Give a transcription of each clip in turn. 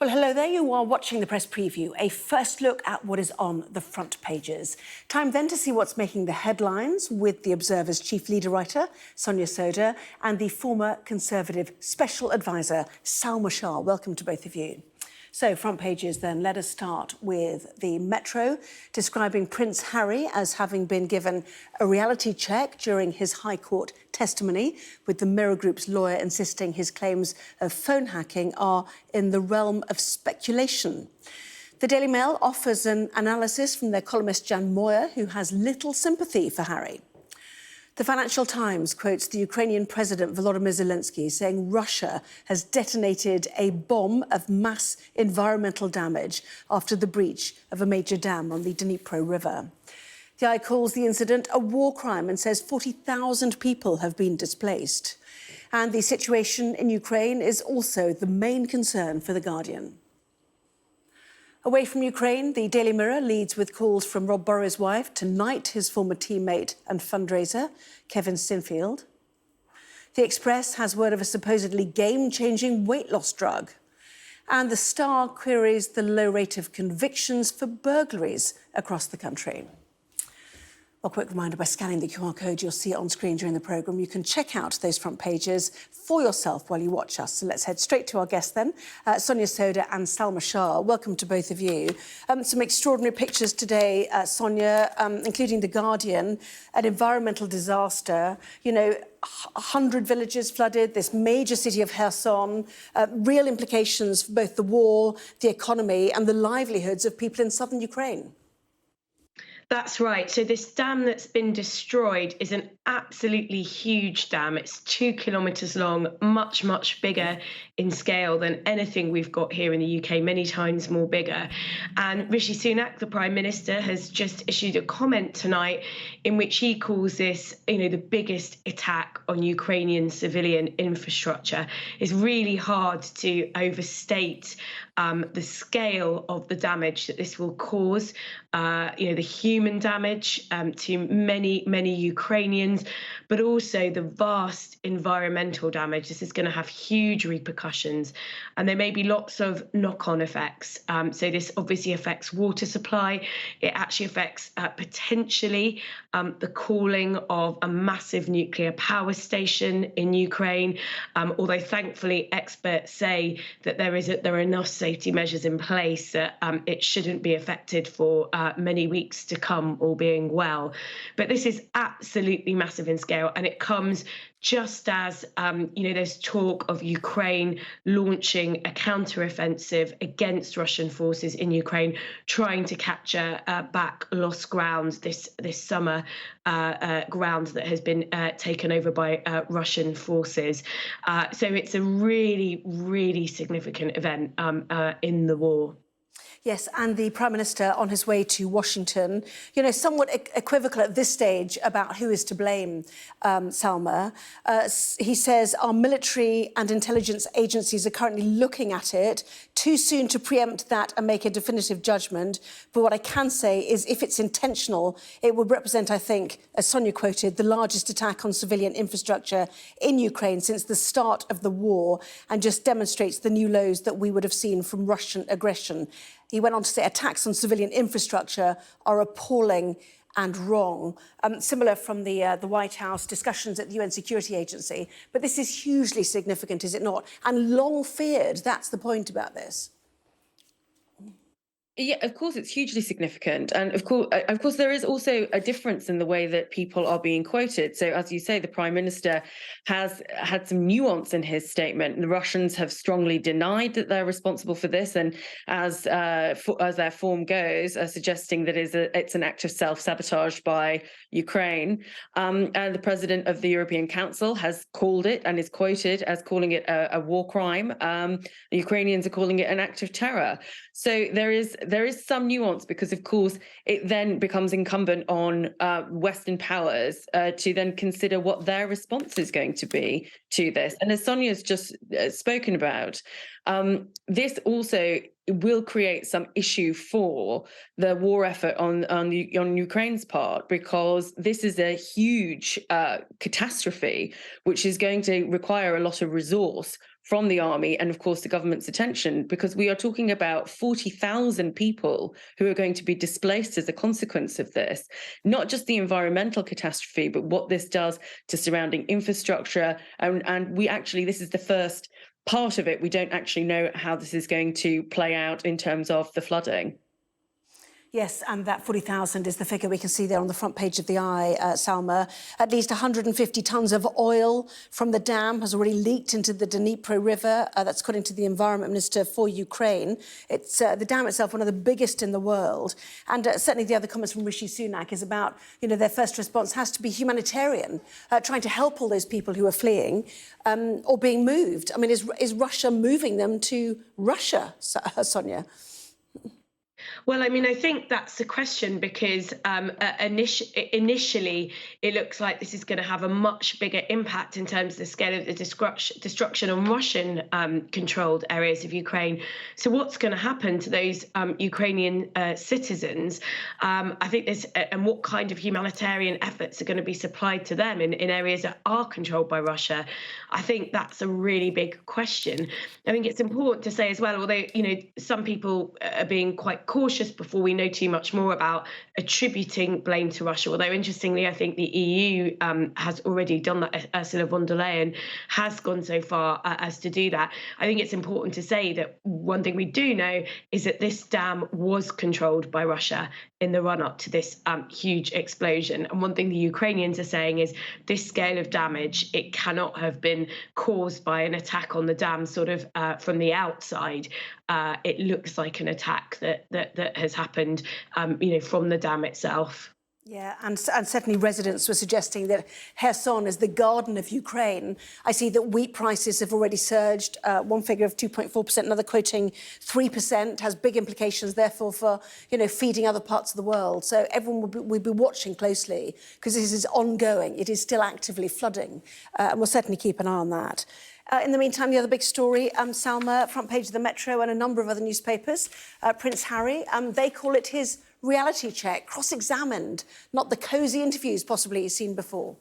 Well, hello there. You are watching the press preview, a first look at what is on the front pages. Time then to see what's making the headlines with the Observer's chief leader writer, Sonia Sodha, and the former Conservative special advisor, Salma Shah. Welcome to both of you. So, front pages then, let us start with the Metro, describing Prince Harry as having been given a reality check during his High Court testimony, with the Mirror Group's lawyer insisting his claims of phone hacking are in the realm of speculation. The Daily Mail offers an analysis from their columnist Jan Moyer, who has little sympathy for Harry. The Financial Times quotes the Ukrainian President Volodymyr Zelensky saying Russia has detonated a bomb of mass environmental damage after the breach of a major dam on the Dnipro River. The Eye calls the incident a war crime and says 40,000 people have been displaced. And the situation in Ukraine is also the main concern for The Guardian. Away from Ukraine, the Daily Mirror leads with calls from Rob Burrows' wife to knight his former teammate and fundraiser, Kevin Sinfield. The Express has word of a supposedly game-changing weight loss drug. And The Star queries the low rate of convictions for burglaries across the country. A quick reminder, by scanning the QR code you'll see it on screen during the programme, you can check out those front pages for yourself while you watch us. So let's head straight to our guests then, Sonia Sodha and Salma Shah. Welcome to both of you. Some extraordinary pictures today, Sonia, including The Guardian, an environmental disaster, 100 villages flooded, this major city of Kherson, real implications for both the war, the economy and the livelihoods of people in southern Ukraine. That's right. So this dam that's been destroyed is an absolutely huge dam. It's 2 kilometres long, much, much bigger in scale than anything we've got here in the UK, many times more bigger. And Rishi Sunak, the Prime Minister, has just issued a comment tonight in which he calls this, the biggest attack on Ukrainian civilian infrastructure. It's really hard to overstate the scale of the damage that this will cause, the human damage to many, many Ukrainians, but also the vast environmental damage. This is going to have huge repercussions, and there may be lots of knock-on effects. So this obviously affects water supply. It actually affects potentially the calling of a massive nuclear power station in Ukraine, although thankfully experts say that there are enough safety measures in place that it shouldn't be affected for many weeks to come, all being well. But this is absolutely massive in scale, and it comes just as, there's talk of Ukraine launching a counter-offensive against Russian forces in Ukraine, trying to capture back lost ground this summer, ground that has been taken over by Russian forces. So it's a really, really significant event in the war. Yes, and the Prime Minister on his way to Washington, somewhat equivocal at this stage about who is to blame, Salma. He says our military and intelligence agencies are currently looking at it. Too soon to preempt that and make a definitive judgment. But what I can say is if it's intentional, it would represent, I think, as Sonia quoted, the largest attack on civilian infrastructure in Ukraine since the start of the war, and just demonstrates the new lows that we would have seen from Russian aggression. He went on to say attacks on civilian infrastructure are appalling and wrong. Similar from the White House, discussions at the UN Security Agency. But this is hugely significant, is it not? And long feared, that's the point about this. Yeah, of course, it's hugely significant. And of course, there is also a difference in the way that people are being quoted. So, as you say, the Prime Minister has had some nuance in his statement. The Russians have strongly denied that they're responsible for this. And as their form goes, suggesting that it's an act of self-sabotage by Ukraine. And the President of the European Council has called it and is quoted as calling it a war crime. The Ukrainians are calling it an act of terror. So there is some nuance because, of course, it then becomes incumbent on Western powers to then consider what their response is going to be to this. And as Sonia's just spoken about, this also will create some issue for the war effort on Ukraine's part, because this is a huge catastrophe, which is going to require a lot of resource from the army and, of course, the government's attention, because we are talking about 40,000 people who are going to be displaced as a consequence of this. Not just the environmental catastrophe, but what this does to surrounding infrastructure. And we actually, this is the first part of it. We don't actually know how this is going to play out in terms of the flooding. Yes, and that 40,000 is the figure we can see there on the front page of the Eye, Salma. At least 150 tonnes of oil from the dam has already leaked into the Dnipro River. That's according to the Environment Minister for Ukraine. It's the dam itself, one of the biggest in the world. And certainly the other comments from Rishi Sunak is about, their first response has to be humanitarian, trying to help all those people who are fleeing or being moved. I mean, is Russia moving them to Russia, Sonia? Well, I mean, I think that's the question, because initially it looks like this is going to have a much bigger impact in terms of the scale of the destruction on Russian controlled areas of Ukraine. So what's going to happen to those Ukrainian citizens? I think and what kind of humanitarian efforts are going to be supplied to them in areas that are controlled by Russia? I think that's a really big question. I think it's important to say as well, although, some people are being quite cautious before we know too much more about attributing blame to Russia. Although, interestingly, I think the EU has already done that. Ursula von der Leyen has gone so far as to do that. I think it's important to say that one thing we do know is that this dam was controlled by Russia in the run-up to this huge explosion. And one thing the Ukrainians are saying is this scale of damage, it cannot have been caused by an attack on the dam sort of from the outside. It looks like an attack that has happened, from the dam itself. Yeah, and certainly residents were suggesting that Kherson is the garden of Ukraine. I see that wheat prices have already surged, one figure of 2.4%, another quoting 3%, has big implications, therefore, for, feeding other parts of the world. So everyone will be watching closely, because this is ongoing. It is still actively flooding, and we'll certainly keep an eye on that. In the meantime, the other big story, Salma, front page of the Metro and a number of other newspapers, Prince Harry, they call it his reality check, cross-examined, not the cosy interviews possibly he's seen before.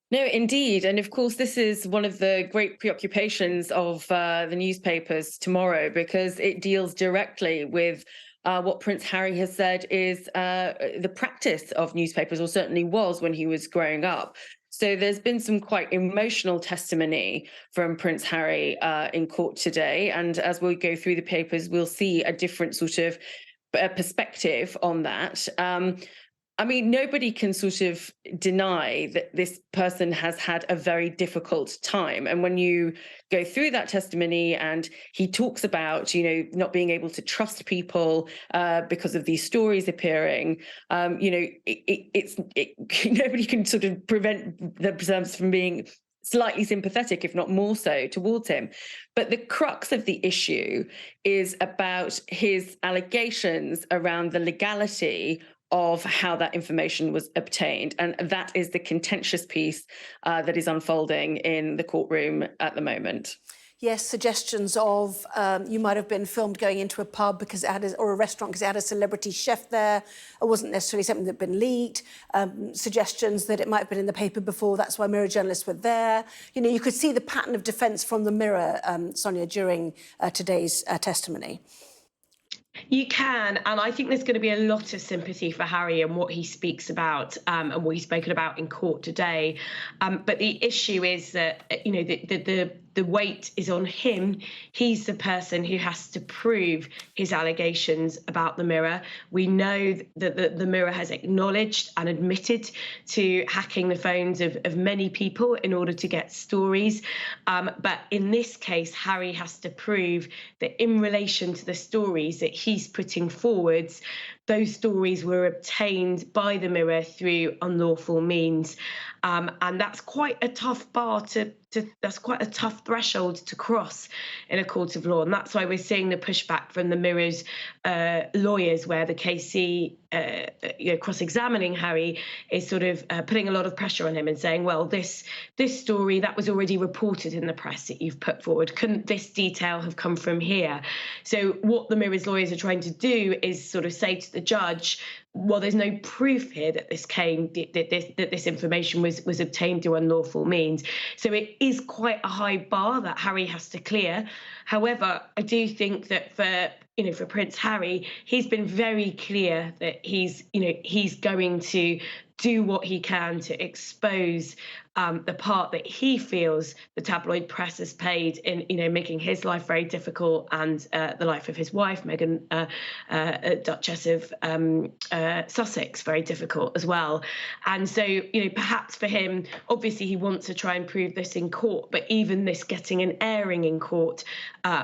No, indeed. And of course, this is one of the great preoccupations of the newspapers tomorrow, because it deals directly with what Prince Harry has said is the practice of newspapers, or certainly was when he was growing up. So there's been some quite emotional testimony from Prince Harry in court today. And as we go through the papers, we'll see a different sort of perspective on that. I mean, nobody can sort of deny that this person has had a very difficult time. And when you go through that testimony and he talks about, not being able to trust people because of these stories appearing, nobody can sort of prevent themselves from being slightly sympathetic, if not more so, towards him. But the crux of the issue is about his allegations around the legality of how that information was obtained. And that is the contentious piece that is unfolding in the courtroom at the moment. Yes, suggestions of you might have been filmed going into a pub because it had or a restaurant because it had a celebrity chef there. It wasn't necessarily something that had been leaked. Suggestions that it might have been in the paper before. That's why Mirror journalists were there. You could see the pattern of defence from the Mirror, Sonia, during today's testimony. You can, and I think there's going to be a lot of sympathy for Harry and what he speaks about and what he's spoken about in court today. But the issue is that, the weight is on him. He's the person who has to prove his allegations about the Mirror. We know that the Mirror has acknowledged and admitted to hacking the phones of many people in order to get stories. But in this case, Harry has to prove that in relation to the stories that he's putting forwards, those stories were obtained by the Mirror through unlawful means. And that's quite a tough bar that's quite a tough threshold to cross in a court of law. And that's why we're seeing the pushback from the Mirror's lawyers, where the KC cross-examining Harry is sort of putting a lot of pressure on him and saying, well, this story that was already reported in the press that you've put forward, couldn't this detail have come from here? So what the Mirror's lawyers are trying to do is sort of say to the judge, well, there's no proof here that this information was obtained through unlawful means. So it is quite a high bar that Harry has to clear. However, I do think that for Prince Harry, he's been very clear that he's going to do what he can to expose the part that he feels the tabloid press has played in making his life very difficult and the life of his wife, Meghan, Duchess of Sussex, very difficult as well. And so, perhaps for him, obviously he wants to try and prove this in court, but even this getting an airing in court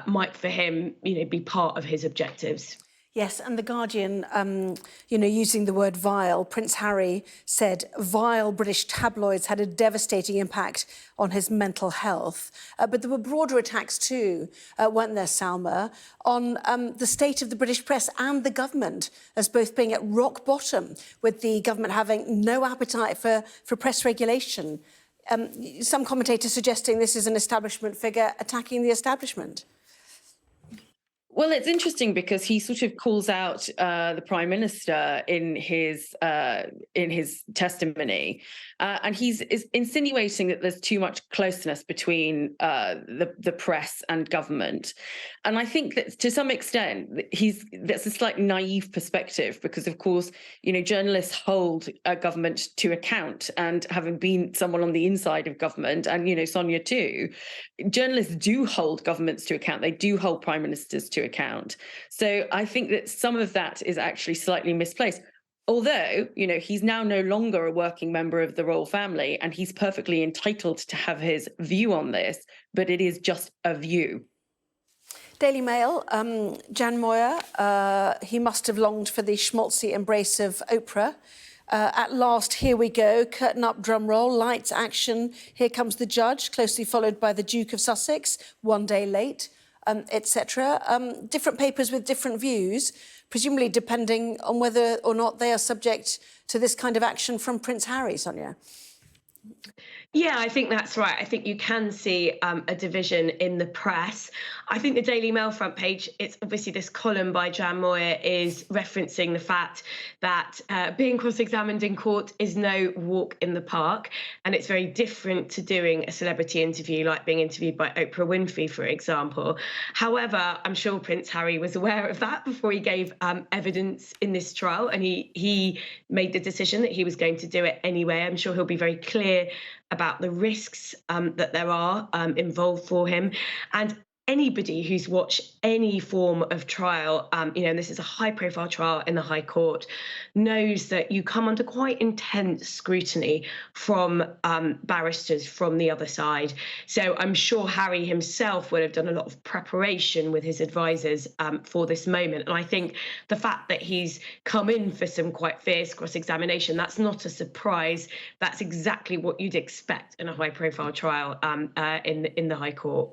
might for him, be part of his objectives. Yes, and The Guardian, using the word vile, Prince Harry said vile British tabloids had a devastating impact on his mental health. But there were broader attacks too, weren't there, Salma, on the state of the British press and the government as both being at rock bottom, with the government having no appetite for press regulation. Some commentators suggesting this is an establishment figure attacking the establishment. Well, it's interesting because he sort of calls out the Prime Minister in his testimony, and is insinuating that there's too much closeness between the press and government. And I think that to some extent that's a slightly naive perspective because, of course, journalists hold government to account, and having been someone on the inside of government, and Sonia too, journalists do hold governments to account. They do hold prime ministers to account. So I think that some of that is actually slightly misplaced. Although, he's now no longer a working member of the royal family, and he's perfectly entitled to have his view on this, but it is just a view. Daily Mail, Jan Moyer, he must have longed for the schmaltzy embrace of Oprah. At last, here we go, curtain up, drum roll, lights, action. Here comes the judge, closely followed by the Duke of Sussex, one day late, etc. Different papers with different views, presumably depending on whether or not they are subject to this kind of action from Prince Harry, Sonia. Yeah, I think that's right. I think you can see a division in the press. I think the Daily Mail front page, it's obviously this column by Jan Moyer is referencing the fact that being cross-examined in court is no walk in the park. And it's very different to doing a celebrity interview, like being interviewed by Oprah Winfrey, for example. However, I'm sure Prince Harry was aware of that before he gave evidence in this trial. And he made the decision that he was going to do it anyway. I'm sure he'll be very clear about the risks that there are involved for him. And anybody who's watched any form of trial, and this is a high-profile trial in the High Court, knows that you come under quite intense scrutiny from barristers from the other side. So I'm sure Harry himself would have done a lot of preparation with his advisors for this moment. And I think the fact that he's come in for some quite fierce cross-examination, that's not a surprise. That's exactly what you'd expect in a high-profile trial in the High Court.